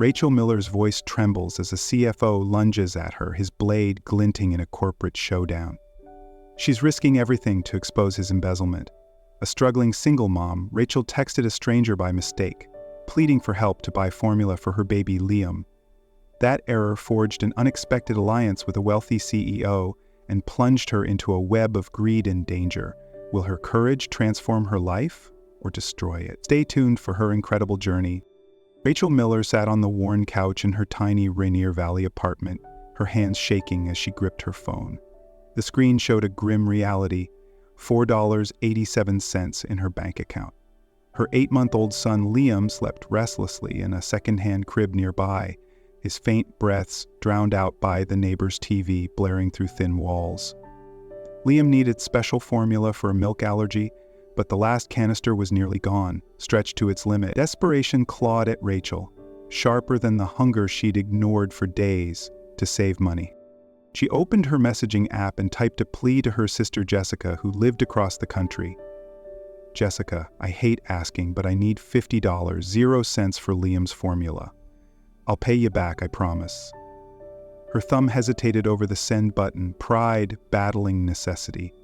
Rachel Miller's voice trembles as a CFO lunges at her, his blade glinting in a corporate showdown. She's risking everything to expose his embezzlement. A struggling single mom, Rachel texted a stranger by mistake, pleading for help to buy formula for her baby Liam. That error forged an unexpected alliance with a wealthy CEO and plunged her into a web of greed and danger. Will her courage transform her life or destroy it? Stay tuned for her incredible journey. Rachel Miller sat on the worn couch in her tiny Rainier Valley apartment, her hands shaking as she gripped her phone. The screen showed a grim reality: $4.87 in her bank account. Her 8-month-old son Liam slept restlessly in a second-hand crib nearby, his faint breaths drowned out by the neighbor's TV blaring through thin walls. Liam needed special formula for a milk allergy, but the last canister was nearly gone, stretched to its limit. Desperation clawed at Rachel, sharper than the hunger she'd ignored for days to save money. She opened her messaging app and typed a plea to her sister Jessica, who lived across the country. "Jessica, I hate asking, but I need $50, 0 cents for Liam's formula. I'll pay you back, I promise." Her thumb hesitated over the send button, pride battling necessity.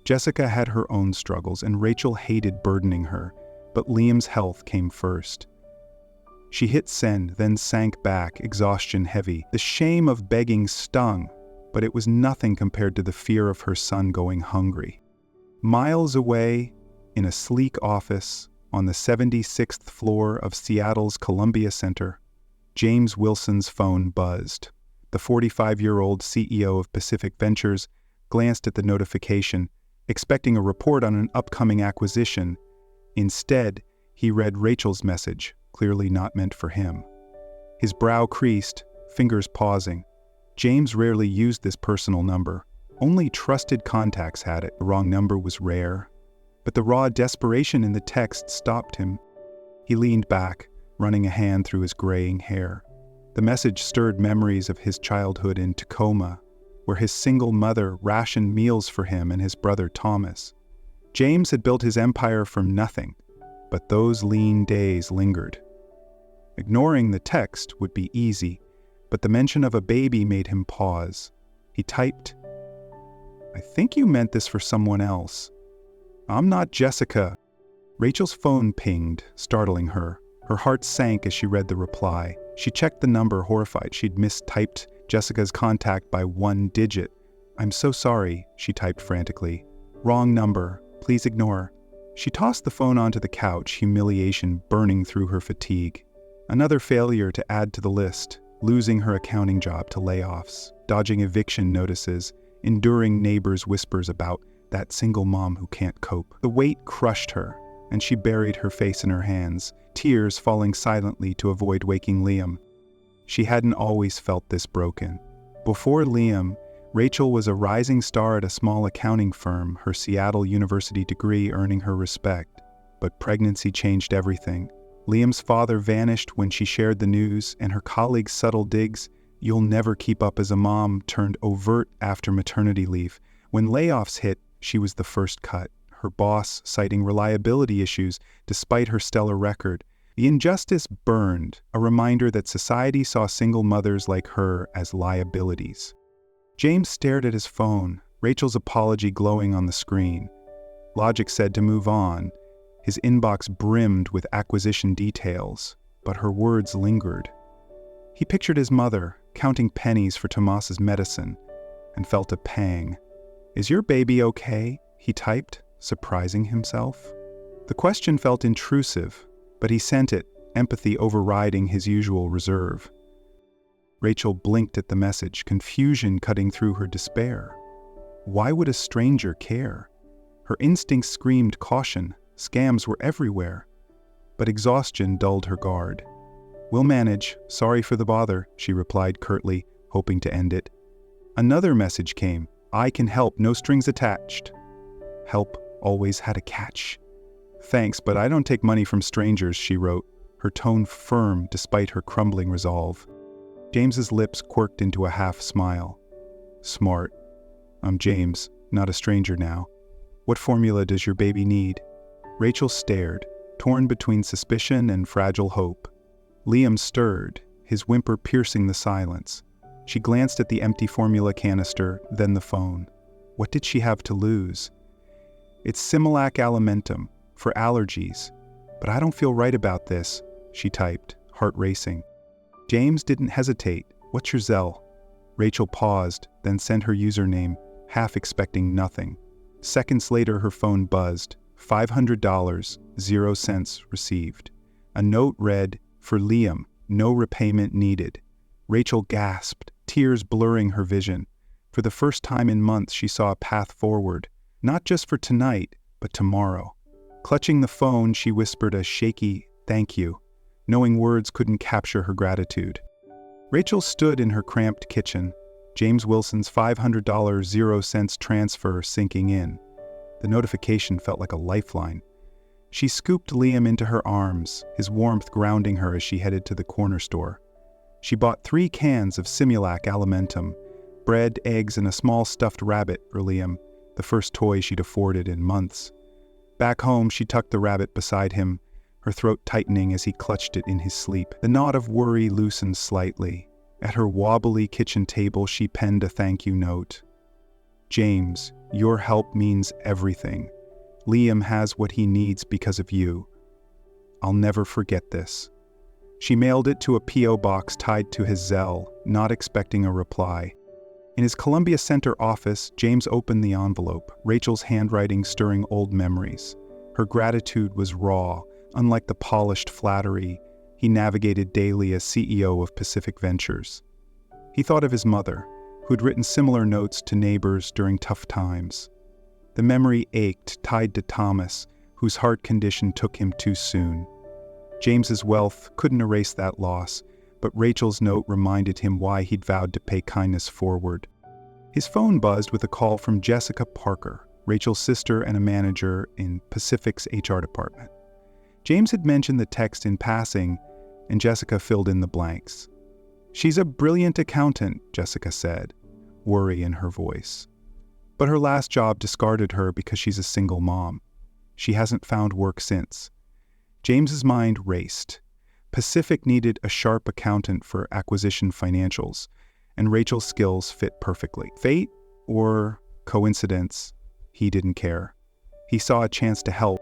Jessica had her own struggles, and Rachel hated burdening her, but Liam's health came first. She hit send, then sank back, exhaustion heavy. The shame of begging stung, but it was nothing compared to the fear of her son going hungry. Miles away, in a sleek office on the 76th floor of Seattle's Columbia Center, James Wilson's phone buzzed. The 45-year-old CEO of Pacific Ventures glanced at the notification, expecting a report on an upcoming acquisition. Instead, he read Rachel's message, clearly not meant for him. His brow creased, fingers pausing. James rarely used this personal number. Only trusted contacts had it. The wrong number was rare. But the raw desperation in the text stopped him. He leaned back, running a hand through his graying hair. The message stirred memories of his childhood in Tacoma, where his single mother rationed meals for him and his brother Thomas. James had built his empire from nothing, but those lean days lingered. Ignoring the text would be easy, but the mention of a baby made him pause. He typed, "I think you meant this for someone else. I'm not Jessica." Rachel's phone pinged, startling her. Her heart sank as she read the reply. She checked the number, horrified. She'd mistyped Jessica's contact by 1 digit. "I'm so sorry," she typed frantically. "Wrong number. Please ignore." She tossed the phone onto the couch, humiliation burning through her fatigue. Another failure to add to the list, losing her accounting job to layoffs, dodging eviction notices, enduring neighbors' whispers about that single mom who can't cope. The weight crushed her, and she buried her face in her hands, tears falling silently to avoid waking Liam. She hadn't always felt this broken. Before Liam, Rachel was a rising star at a small accounting firm, her Seattle University degree earning her respect. But pregnancy changed everything. Liam's father vanished when she shared the news, and her colleagues' subtle digs, "You'll never keep up as a mom," turned overt after maternity leave. When layoffs hit, she was the first cut, her boss citing reliability issues despite her stellar record. The injustice burned, a reminder that society saw single mothers like her as liabilities. James stared at his phone, Rachel's apology glowing on the screen. Logic said to move on. His inbox brimmed with acquisition details, but her words lingered. He pictured his mother, counting pennies for Tomas's medicine, and felt a pang. "Is your baby okay?" he typed, surprising himself. The question felt intrusive, but he sent it, empathy overriding his usual reserve. Rachel blinked at the message, confusion cutting through her despair. Why would a stranger care? Her instincts screamed caution. Scams were everywhere. But exhaustion dulled her guard. "We'll manage. Sorry for the bother," she replied curtly, hoping to end it. Another message came. "I can help, no strings attached." Help always had a catch. "Thanks, but I don't take money from strangers," she wrote, her tone firm despite her crumbling resolve. James's lips quirked into a half smile. "Smart. I'm James, not a stranger now. What formula does your baby need?" Rachel stared, torn between suspicion and fragile hope. Liam stirred, his whimper piercing the silence. She glanced at the empty formula canister, then the phone. What did she have to lose? It's Similac Alimentum, for allergies. But I don't feel right about this, she typed, heart racing. James didn't hesitate. What's your Zelle? Rachel paused, then sent her username, half expecting nothing. Seconds later, her phone buzzed. $500, 0 cents received. A note read, "For Liam, no repayment needed." Rachel gasped, tears blurring her vision. For the first time in months, she saw a path forward, not just for tonight, but tomorrow. Clutching the phone, she whispered a shaky "thank you," knowing words couldn't capture her gratitude. Rachel stood in her cramped kitchen, James Wilson's $500 0 cents transfer sinking in. The notification felt like a lifeline. She scooped Liam into her arms, his warmth grounding her as she headed to the corner store. She bought 3 cans of Similac Alimentum, bread, eggs, and a small stuffed rabbit for Liam, the first toy she'd afforded in months. Back home, she tucked the rabbit beside him, her throat tightening as he clutched it in his sleep. The knot of worry loosened slightly. At her wobbly kitchen table, she penned a thank you note. "James, your help means everything. Liam has what he needs because of you. I'll never forget this." She mailed it to a P.O. box tied to his Zelle, not expecting a reply. In his Columbia Center office, James opened the envelope, Rachel's handwriting stirring old memories. Her gratitude was raw, unlike the polished flattery he navigated daily as CEO of Pacific Ventures. He thought of his mother, who'd written similar notes to neighbors during tough times. The memory ached, tied to Thomas, whose heart condition took him too soon. James's wealth couldn't erase that loss, but Rachel's note reminded him why he'd vowed to pay kindness forward. His phone buzzed with a call from Jessica Parker, Rachel's sister and a manager in Pacific's HR department. James had mentioned the text in passing, and Jessica filled in the blanks. "She's a brilliant accountant," Jessica said, worry in her voice. "But her last job discarded her because she's a single mom. She hasn't found work since." James's mind raced. Pacific needed a sharp accountant for acquisition financials, and Rachel's skills fit perfectly. Fate or coincidence, he didn't care. He saw a chance to help.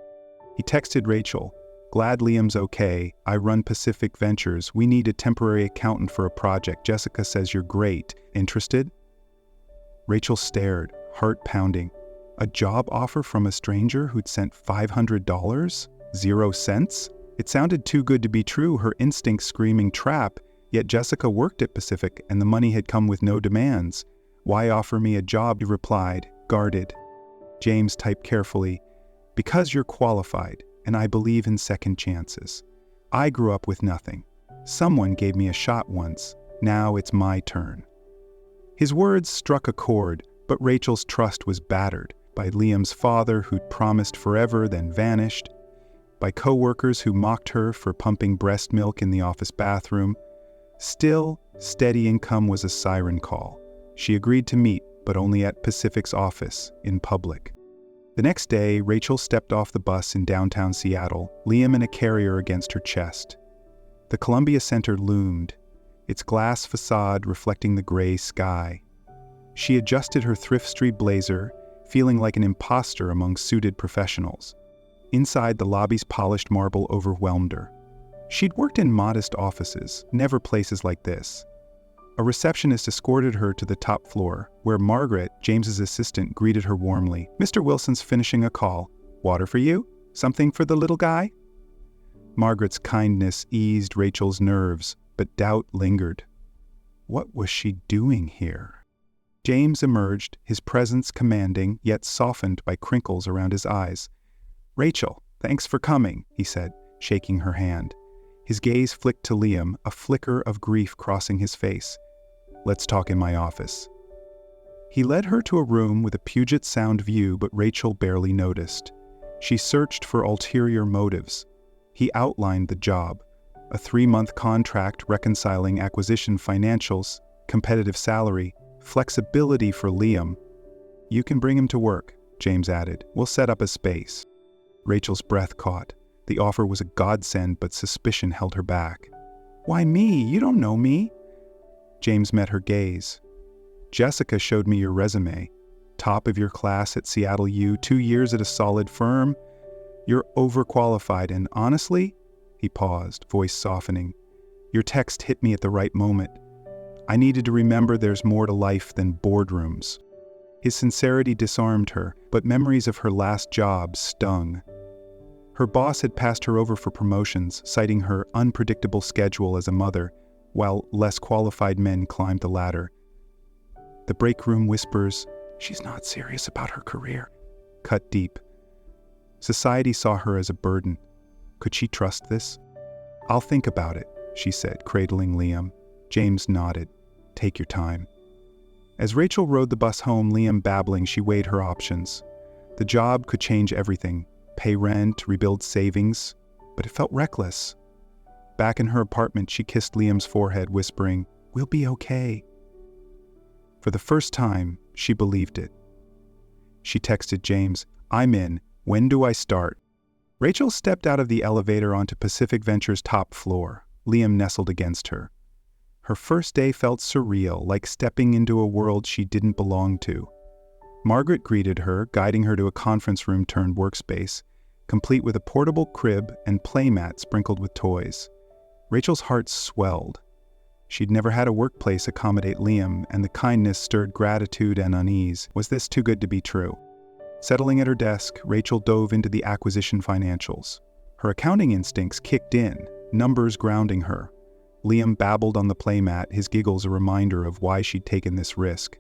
He texted Rachel, "Glad Liam's okay. I run Pacific Ventures. We need a temporary accountant for a project. Jessica says you're great. Interested?" Rachel stared, heart pounding. A job offer from a stranger who'd sent $500? 0 cents? It sounded too good to be true, her instincts screaming trap, yet Jessica worked at Pacific and the money had come with no demands. "Why offer me a job?" he replied, guarded. James typed carefully, "Because you're qualified, and I believe in second chances. I grew up with nothing. Someone gave me a shot once. Now it's my turn." His words struck a chord, but Rachel's trust was battered by Liam's father who'd promised forever then vanished, by coworkers who mocked her for pumping breast milk in the office bathroom. Still, steady income was a siren call. She agreed to meet, but only at Pacific's office, in public. The next day, Rachel stepped off the bus in downtown Seattle, Liam in a carrier against her chest. The Columbia Center loomed, its glass facade reflecting the gray sky. She adjusted her Thrift Street blazer, feeling like an imposter among suited professionals. Inside, the lobby's polished marble overwhelmed her. She'd worked in modest offices, never places like this. A receptionist escorted her to the top floor, where Margaret, James's assistant, greeted her warmly. "Mr. Wilson's finishing a call. Water for you? Something for the little guy?" Margaret's kindness eased Rachel's nerves, but doubt lingered. What was she doing here? James emerged, his presence commanding, yet softened by crinkles around his eyes. "Rachel, thanks for coming," he said, shaking her hand. His gaze flicked to Liam, a flicker of grief crossing his face. "Let's talk in my office." He led her to a room with a Puget Sound view, but Rachel barely noticed. She searched for ulterior motives. He outlined the job, a 3-month contract reconciling acquisition financials, competitive salary, flexibility for Liam. "You can bring him to work," James added. "We'll set up a space." Rachel's breath caught. The offer was a godsend, but suspicion held her back. Why me? You don't know me. James met her gaze. Jessica showed me your resume. Top of your class at Seattle U, 2 years at a solid firm. You're overqualified, and honestly, he paused, voice softening, your text hit me at the right moment. I needed to remember there's more to life than boardrooms. His sincerity disarmed her, but memories of her last job stung. Her boss had passed her over for promotions, citing her unpredictable schedule as a mother, while less qualified men climbed the ladder. The break room whispers, "She's not serious about her career," cut deep. Society saw her as a burden. Could she trust this? "I'll think about it," she said, cradling Liam. James nodded. "Take your time." As Rachel rode the bus home, Liam babbling, she weighed her options. The job could change everything, pay rent, rebuild savings, but it felt reckless. Back in her apartment, she kissed Liam's forehead, whispering, "We'll be okay." For the first time, she believed it. She texted James, "I'm in. When do I start?" Rachel stepped out of the elevator onto Pacific Venture's top floor. Liam nestled against her. Her first day felt surreal, like stepping into a world she didn't belong to. Margaret greeted her, guiding her to a conference room turned workspace, complete with a portable crib and playmat sprinkled with toys. Rachel's heart swelled. She'd never had a workplace accommodate Liam, and the kindness stirred gratitude and unease. Was this too good to be true? Settling at her desk, Rachel dove into the acquisition financials. Her accounting instincts kicked in, numbers grounding her. Liam babbled on the playmat, his giggles a reminder of why she'd taken this risk.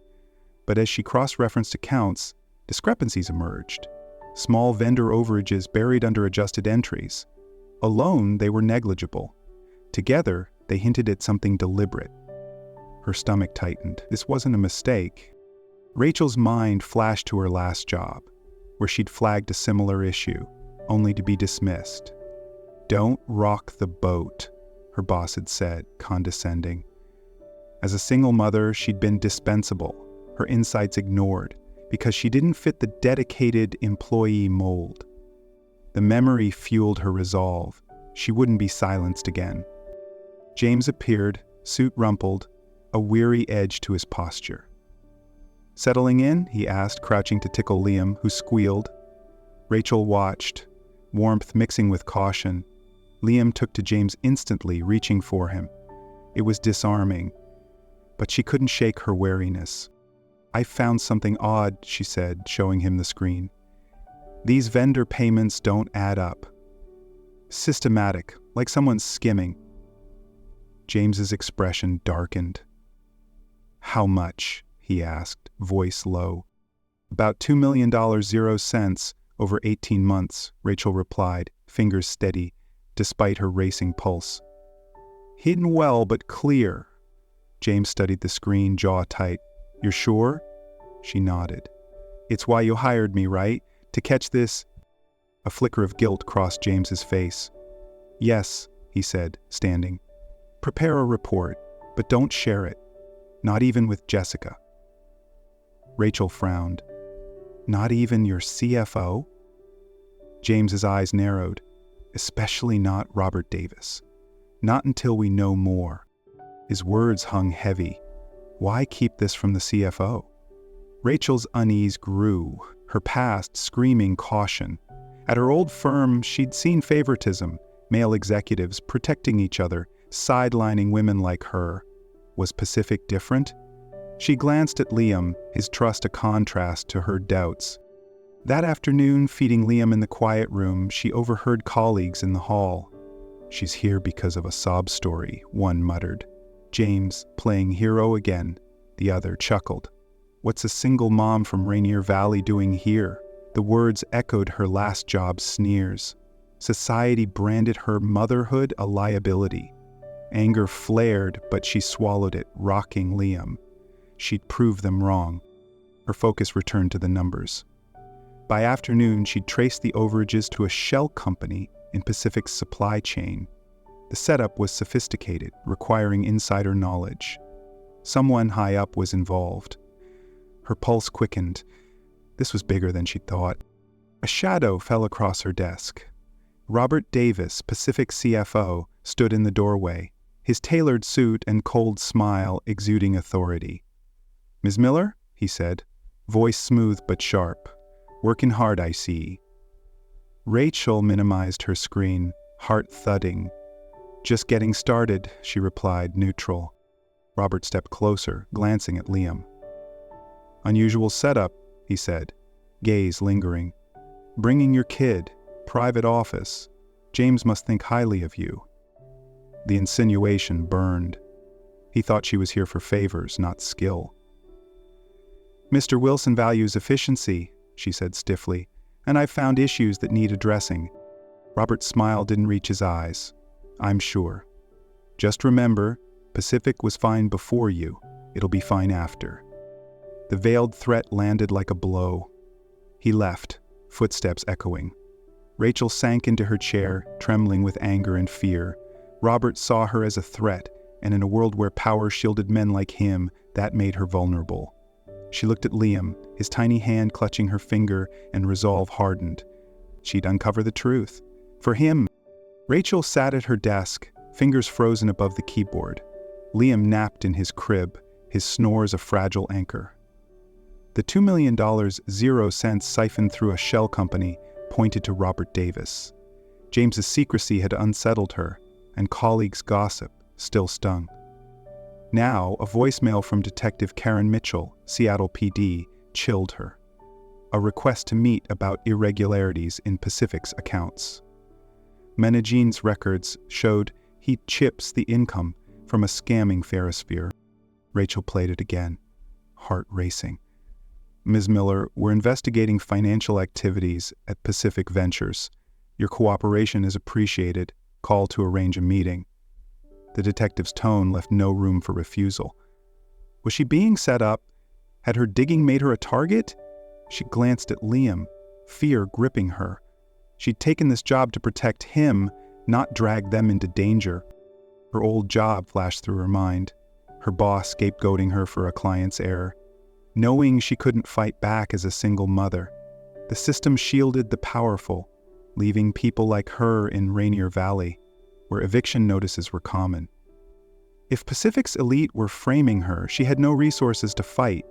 But as she cross-referenced accounts, discrepancies emerged. Small vendor overages buried under adjusted entries. Alone, they were negligible. Together, they hinted at something deliberate. Her stomach tightened. This wasn't a mistake. Rachel's mind flashed to her last job, where she'd flagged a similar issue, only to be dismissed. "Don't rock the boat," her boss had said, condescending. As a single mother, she'd been dispensable, her insights ignored, because she didn't fit the dedicated employee mold. The memory fueled her resolve. She wouldn't be silenced again. James appeared, suit rumpled, a weary edge to his posture. "Settling in?" he asked, crouching to tickle Liam, who squealed. Rachel watched, warmth mixing with caution. Liam took to James instantly, reaching for him. It was disarming, but she couldn't shake her wariness. "I found something odd," she said, showing him the screen. "These vendor payments don't add up. Systematic, like someone's skimming." James's expression darkened. "How much?" he asked, voice low. "About $2 million, 0 cents, over 18 months, Rachel replied, fingers steady, despite her racing pulse. "Hidden well, but clear." James studied the screen, jaw tight. "You're sure?" She nodded. "It's why you hired me, right? To catch this?" A flicker of guilt crossed James's face. "Yes," he said, standing. "Prepare a report, but don't share it. Not even with Jessica." Rachel frowned. "Not even your CFO?" James's eyes narrowed. "Especially not Robert Davis. Not until we know more." His words hung heavy. Why keep this from the CFO? Rachel's unease grew, her past screaming caution. At her old firm, she'd seen favoritism, male executives protecting each other, sidelining women like her. Was Pacific different? She glanced at Liam, his trust a contrast to her doubts. That afternoon, feeding Liam in the quiet room, she overheard colleagues in the hall. "She's here because of a sob story," one muttered. James, playing hero again, the other chuckled. "What's a single mom from Rainier Valley doing here?" The words echoed her last job's sneers. Society branded her motherhood a liability. Anger flared, but she swallowed it, rocking Liam. She'd prove them wrong. Her focus returned to the numbers. By afternoon, she'd traced the overages to a shell company in Pacific's supply chain. The setup was sophisticated, requiring insider knowledge. Someone high up was involved. Her pulse quickened. This was bigger than she thought. A shadow fell across her desk. Robert Davis, Pacific CFO, stood in the doorway. his tailored suit and cold smile exuding authority. "Ms. Miller?" he said, voice smooth but sharp. "Working hard, I see." Rachel minimized her screen, heart thudding. "Just getting started," she replied, neutral. Robert stepped closer, glancing at Liam. "Unusual setup," he said, gaze lingering. "Bringing your kid, private office. James must think highly of you." The insinuation burned. He thought she was here for favors, not skill. "Mr. Wilson values efficiency," she said stiffly, "and I've found issues that need addressing." Robert's smile didn't reach his eyes. "I'm sure. Just remember, Pacific was fine before you. It'll be fine after." The veiled threat landed like a blow. He left, footsteps echoing. Rachel sank into her chair, trembling with anger and fear. Robert saw her as a threat, and in a world where power shielded men like him, that made her vulnerable. She looked at Liam, his tiny hand clutching her finger, and resolve hardened. She'd uncover the truth. For him. Rachel sat at her desk, fingers frozen above the keyboard. Liam napped in his crib, his snores a fragile anchor. The $2 million 0 cents siphoned through a shell company pointed to Robert Davis. James's secrecy had unsettled her, and colleagues' gossip still stung. Now, a voicemail from Detective Karen Mitchell, Seattle PD, chilled her. A request to meet about irregularities in Pacific's accounts. Menegin's records showed he'd chips the income from a scamming ferrosphere. Rachel played it again, heart racing. "Ms. Miller, we're investigating financial activities at Pacific Ventures. Your cooperation is appreciated. Call to arrange a meeting." The detective's tone left no room for refusal. Was she being set up? Had her digging made her a target? She glanced at Liam, fear gripping her. She'd taken this job to protect him, not drag them into danger. Her old job flashed through her mind, her boss scapegoating her for a client's error. Knowing she couldn't fight back as a single mother. The system shielded the powerful, leaving people like her in Rainier Valley, where eviction notices were common. If Pacific's elite were framing her, she had no resources to fight.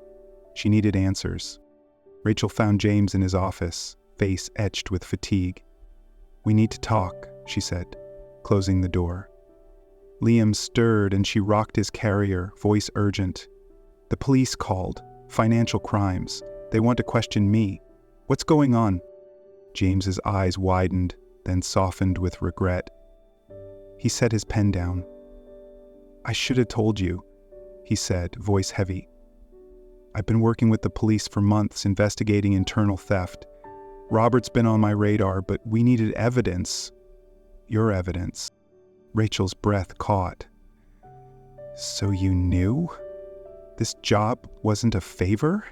She needed answers. Rachel found James in his office, face etched with fatigue. "We need to talk," she said, closing the door. Liam stirred and she rocked his carrier, voice urgent. "The police called. Financial crimes. They want to question me. What's going on?" James's eyes widened, then softened with regret. He set his pen down. "I should have told you," he said, voice heavy. "I've been working with the police for months investigating internal theft. Robert's been on my radar, but we needed evidence. Your evidence." Rachel's breath caught. "So you knew? This job wasn't a favor?"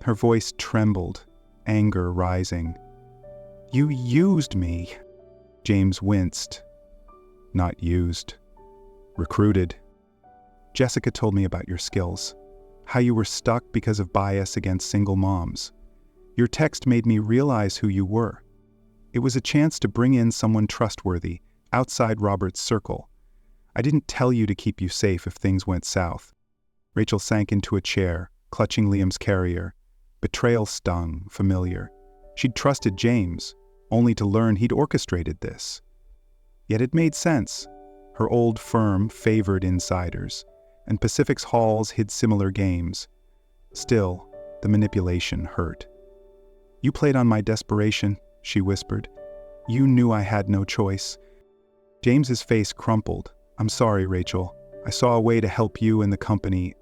Her voice trembled, anger rising. "You used me." James winced. "Not used. Recruited. Jessica told me about your skills, how you were stuck because of bias against single moms. Your text made me realize who you were. It was a chance to bring in someone trustworthy, outside Robert's circle. I didn't tell you to keep you safe if things went south." Rachel sank into a chair, clutching Liam's carrier. Betrayal stung, familiar. She'd trusted James, only to learn he'd orchestrated this. Yet it made sense. Her old firm favored insiders, and Pacific's halls hid similar games. Still, the manipulation hurt. "You played on my desperation," she whispered. "You knew I had no choice." James's face crumpled. "I'm sorry, Rachel. I saw a way to help you and the company.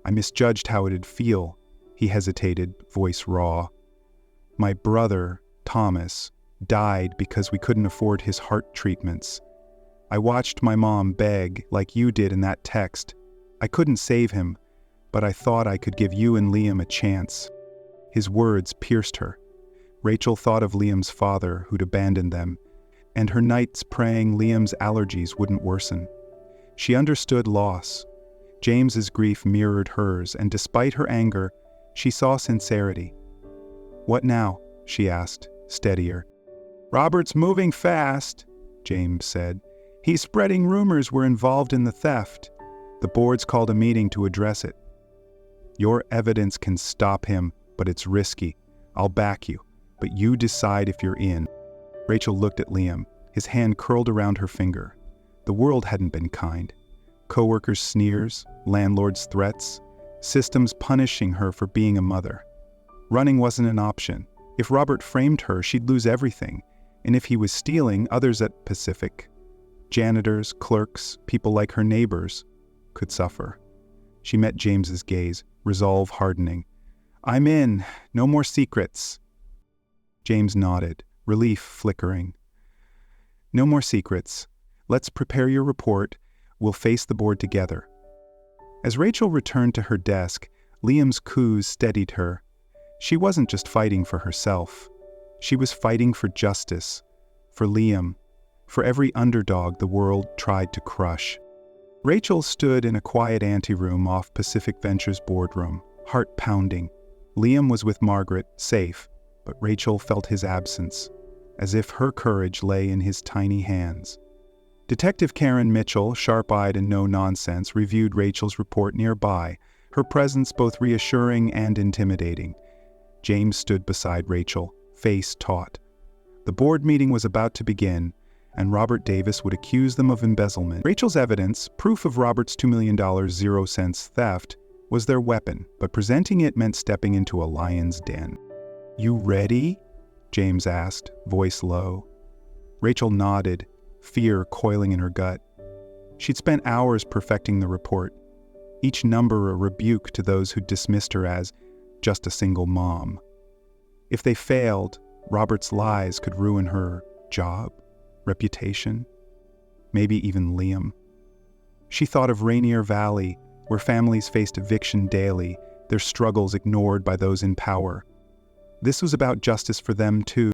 I misjudged how it'd feel." He hesitated, voice raw. "My brother, Thomas, died because we couldn't afford his heart treatments. I watched my mom beg, like you did in that text. I couldn't save him, but I thought I could give you and Liam a chance." His words pierced her. Rachel thought of Liam's father, who'd abandoned them, and her nights praying Liam's allergies wouldn't worsen. She understood loss. James's grief mirrored hers, and despite her anger, she saw sincerity. "What now?" she asked, steadier. "Robert's moving fast," James said. He's spreading rumors we're involved in the theft. The board's called a meeting to address it. Your evidence can stop him, but it's risky. I'll back you, but you decide if you're in. Rachel looked at Liam, his hand curled around her finger. The world hadn't been kind. Coworkers' sneers, landlords' threats, systems punishing her for being a mother. Running wasn't an option. If Robert framed her, she'd lose everything. And if he was stealing, others at Pacific, janitors, clerks, people like her neighbors, could suffer. She met James's gaze, resolve hardening. I'm in. No more secrets. James nodded, relief flickering. No more secrets. Let's prepare your report. We'll face the board together. As Rachel returned to her desk, Liam's coos steadied her. She wasn't just fighting for herself. She was fighting for justice, for Liam, for every underdog the world tried to crush. Rachel stood in a quiet anteroom off Pacific Ventures' boardroom, heart pounding. Liam was with Margaret, safe, but Rachel felt his absence, as if her courage lay in his tiny hands. Detective Karen Mitchell, sharp-eyed and no-nonsense, reviewed Rachel's report nearby, her presence both reassuring and intimidating. James stood beside Rachel, face taut. The board meeting was about to begin, and Robert Davis would accuse them of embezzlement. Rachel's evidence, proof of Robert's $2 million zero-cents theft, was their weapon, but presenting it meant stepping into a lion's den. You ready? James asked, voice low. Rachel nodded, fear coiling in her gut. She'd spent hours perfecting the report, each number a rebuke to those who dismissed her as just a single mom. If they failed, Robert's lies could ruin her job, reputation, maybe even Liam. She thought of Rainier Valley, where families faced eviction daily, their struggles ignored by those in power. This was about justice for them too.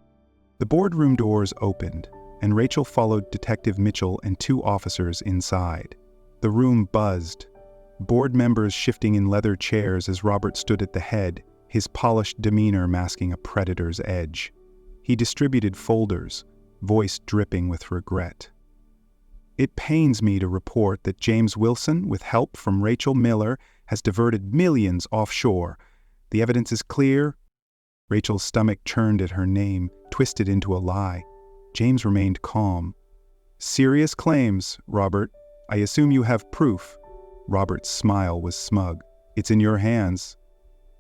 The boardroom doors opened, and Rachel followed Detective Mitchell and two officers inside. The room buzzed, board members shifting in leather chairs as Robert stood at the head, his polished demeanor masking a predator's edge. He distributed folders, voice dripping with regret. It pains me to report that James Wilson, with help from Rachel Miller, has diverted millions offshore. The evidence is clear. Rachel's stomach churned at her name, twisted into a lie. James remained calm. Serious claims, Robert. I assume you have proof. Robert's smile was smug. It's in your hands.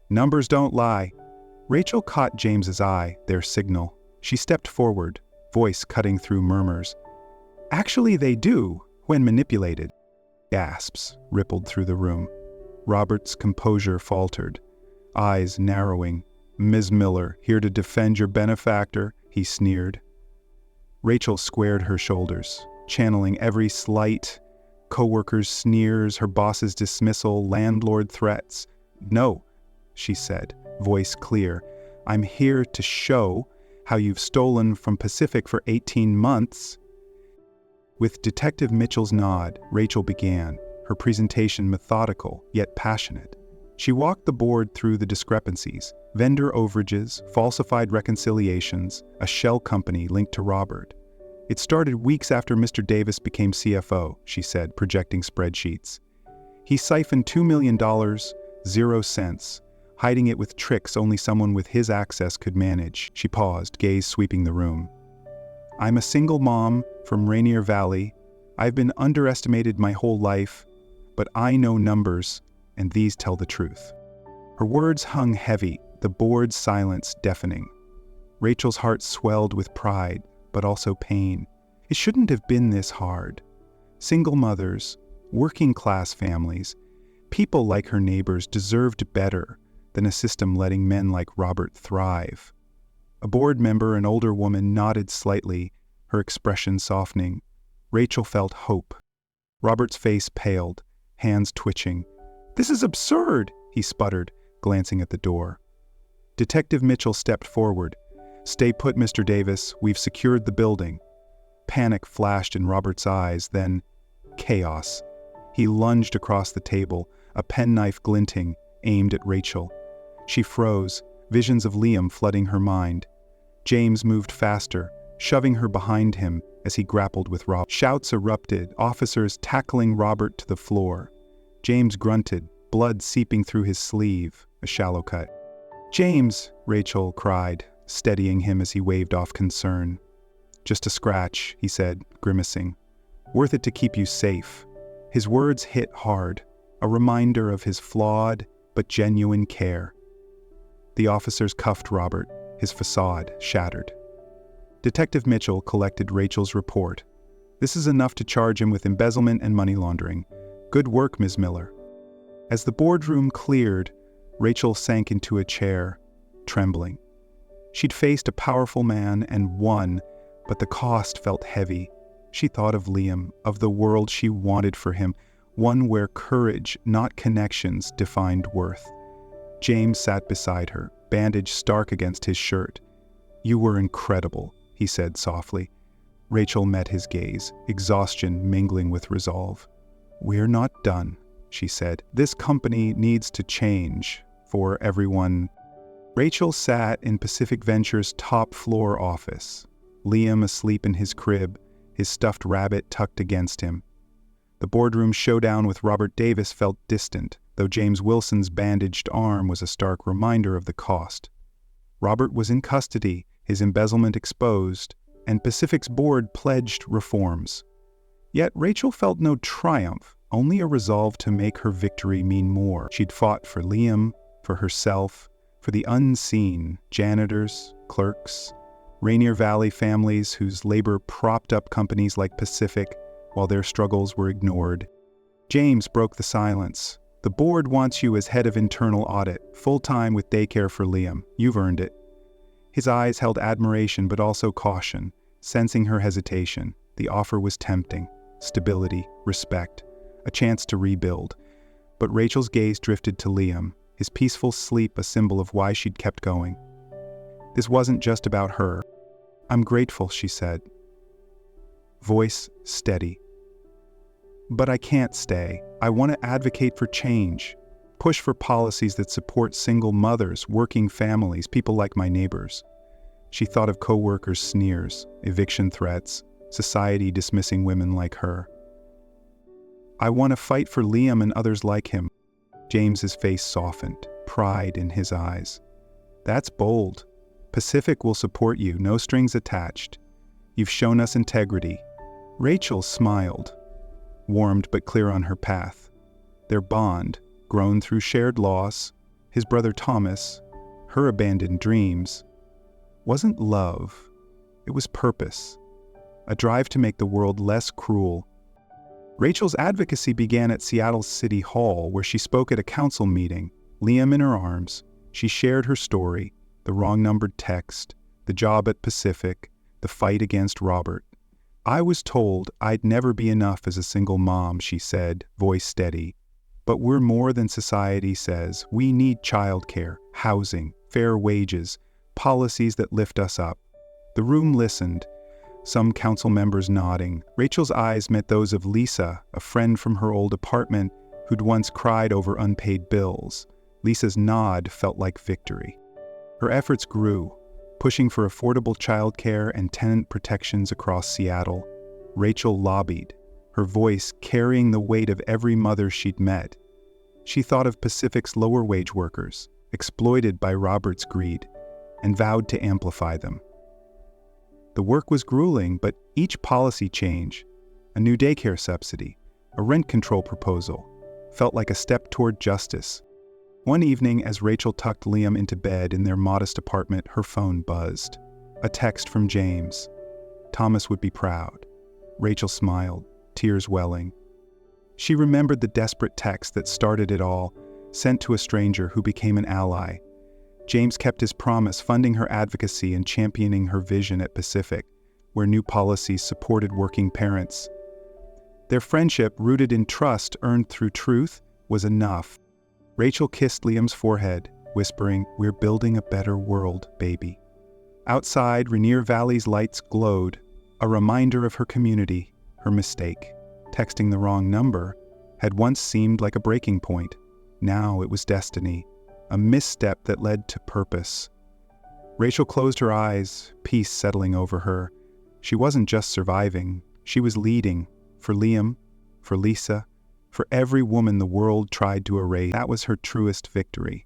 Numbers don't lie. Rachel caught James's eye, their signal. She stepped forward, voice cutting through murmurs. Actually, they do, when manipulated. Gasps rippled through the room. Robert's composure faltered, eyes narrowing. Ms. Miller, here to defend your benefactor, he sneered. Rachel squared her shoulders, channeling every slight, coworkers' sneers, her boss's dismissal, landlord threats. No, she said, voice clear. I'm here to show how you've stolen from Pacific for 18 months. With Detective Mitchell's nod, Rachel began, her presentation methodical yet passionate. She walked the board through the discrepancies, vendor overages, falsified reconciliations, a shell company linked to Robert. It started weeks after Mr. Davis became CFO, she said, projecting spreadsheets. He siphoned $2 million, 0 cents, hiding it with tricks only someone with his access could manage. She paused, gaze sweeping the room. I'm a single mom from Rainier Valley. I've been underestimated my whole life, but I know numbers, and these tell the truth. Her words hung heavy, the board's silence deafening. Rachel's heart swelled with pride, but also pain. It shouldn't have been this hard. Single mothers, working-class families, people like her neighbors deserved better than a system letting men like Robert thrive. A board member, an older woman, nodded slightly, her expression softening. Rachel felt hope. Robert's face paled, hands twitching. This is absurd, he sputtered, glancing at the door. Detective Mitchell stepped forward. Stay put, Mr. Davis. We've secured the building. Panic flashed in Robert's eyes, then chaos. He lunged across the table, a penknife glinting, aimed at Rachel. She froze, visions of Liam flooding her mind. James moved faster, shoving her behind him, as he grappled with Robert. Shouts erupted, officers tackling Robert to the floor. James grunted, blood seeping through his sleeve, a shallow cut. "James," Rachel cried, steadying him as he waved off concern. "Just a scratch," he said, grimacing. "Worth it to keep you safe." His words hit hard, a reminder of his flawed but genuine care. The officers cuffed Robert, his facade shattered. Detective Mitchell collected Rachel's report. "This is enough to charge him with embezzlement and money laundering. Good work, Ms. Miller." As the boardroom cleared, Rachel sank into a chair, trembling. She'd faced a powerful man and won, but the cost felt heavy. She thought of Liam, of the world she wanted for him, one where courage, not connections, defined worth. James sat beside her, bandage stark against his shirt. "You were incredible," he said softly. Rachel met his gaze, exhaustion mingling with resolve. "We're not done," she said. "This company needs to change for everyone." Rachel sat in Pacific Ventures' top-floor office, Liam asleep in his crib, his stuffed rabbit tucked against him. The boardroom showdown with Robert Davis felt distant, though James Wilson's bandaged arm was a stark reminder of the cost. Robert was in custody, his embezzlement exposed, and Pacific's board pledged reforms. Yet Rachel felt no triumph, only a resolve to make her victory mean more. She'd fought for Liam, for herself, for the unseen janitors, clerks, Rainier Valley families whose labor propped up companies like Pacific while their struggles were ignored. James broke the silence. "The board wants you as head of internal audit, full-time with daycare for Liam. You've earned it." His eyes held admiration but also caution, sensing her hesitation. The offer was tempting. Stability, respect, a chance to rebuild. But Rachel's gaze drifted to Liam, his peaceful sleep a symbol of why she'd kept going. This wasn't just about her. "I'm grateful," she said. Voice steady. "But I can't stay. I want to advocate for change, push for policies that support single mothers, working families, people like my neighbors." She thought of co-workers' sneers, eviction threats, society dismissing women like her. "I want to fight for Liam and others like him." James's face softened, pride in his eyes. "That's bold. Pacific will support you, no strings attached. You've shown us integrity." Rachel smiled, warmed but clear on her path. Their bond, grown through shared loss, his brother Thomas, her abandoned dreams, wasn't love. It was purpose, a drive to make the world less cruel. Rachel's advocacy began at Seattle's City Hall, where she spoke at a council meeting, Liam in her arms. She shared her story, the wrong-numbered text, the job at Pacific, the fight against Robert. "I was told I'd never be enough as a single mom," she said, voice steady. "But we're more than society says. We need childcare, housing, fair wages, policies that lift us up." The room listened, some council members nodding. Rachel's eyes met those of Lisa, a friend from her old apartment who'd once cried over unpaid bills. Lisa's nod felt like victory. Her efforts grew, pushing for affordable childcare and tenant protections across Seattle. Rachel lobbied, her voice carrying the weight of every mother she'd met. She thought of Pacific's lower-wage workers, exploited by Robert's greed, and vowed to amplify them. The work was grueling, but each policy change, a new daycare subsidy, a rent control proposal, felt like a step toward justice. One evening, as Rachel tucked Liam into bed in their modest apartment, her phone buzzed. A text from James. Thomas would be proud. Rachel smiled, tears welling. She remembered the desperate text that started it all, sent to a stranger who became an ally. James kept his promise, funding her advocacy and championing her vision at Pacific, where new policies supported working parents. Their friendship, rooted in trust earned through truth, was enough. Rachel kissed Liam's forehead, whispering, "We're building a better world, baby." Outside, Rainier Valley's lights glowed, a reminder of her community, her mistake. Texting the wrong number had once seemed like a breaking point. Now it was destiny, a misstep that led to purpose. Rachel closed her eyes, peace settling over her. She wasn't just surviving, she was leading. For Liam, for Lisa, for every woman the world tried to erase. That was her truest victory.